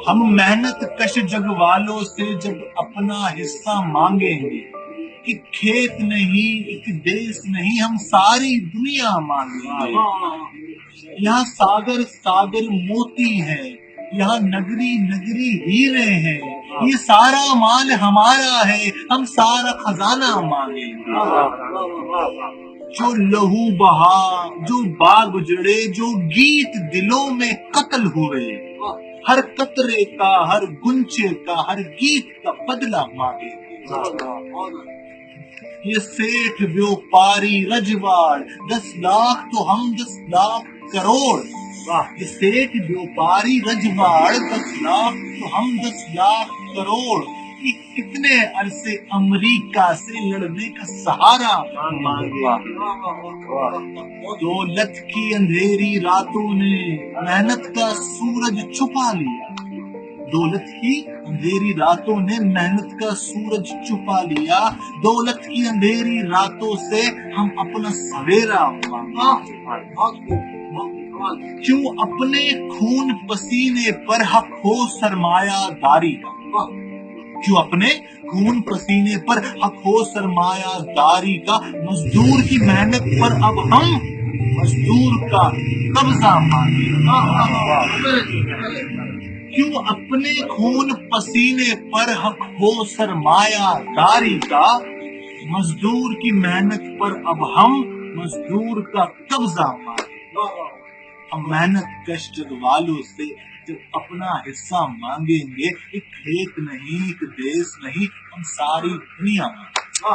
ہم محنت کش جگ والوں سے جب اپنا حصہ مانگیں گے، ایک کھیت نہیں ایک دیس نہیں ہم ساری دنیا مانگیں گے۔ یہاں ساگر ساگر موتی ہے، یہاں نگری نگری ہیرے ہیں، یہ سارا مال ہمارا ہے ہم سارا خزانہ مانگیں گے۔ جو لہو بہا، جو باغ اجڑے، جو گیت دلوں میں قتل ہوئے، ہر قطرے کا ہر گنچے کا ہر گیت کا بدلہ مانگے گے۔ یہ سیٹھ بیوپاری رجواڑ 10 لاکھ تو ہم 10 لاکھ کروڑ، یہ سیٹھ بیوپاری رجواڑ 10 لاکھ تو ہم 10 لاکھ کروڑ، یہ کتنے عرصے امریکہ سے لڑنے کا سہارا مانگے۔ دولت کی اندھیری راتوں نے محنت کا سورج چھپا لیا، دولت کی اندھیری راتوں نے محنت کا سورج چھپا لیا، دولت کی اندھیری راتوں سے ہم اپنا سویرا مانگے۔ کیوں اپنے خون پسینے پر حق ہو سرمایہ داری کا، کیوں اپنے خون پسینے پر حق ہو سرمایہ داری کا، مزدور کی محنت پر اب ہم مزدور کا قبضہ مانگے۔ کیوں اپنے خون پسینے پر حق ہو سرمایہ داری کا، مزدور کی محنت پر اب ہم مزدور کا قبضہ مانگے۔ ہم محنت کش جگ والوں سے جب اپنا حصہ مانگیں گے، ایک کھیت نہیں ایک دیس نہیں ہم ساری دنیا مانگیں گے۔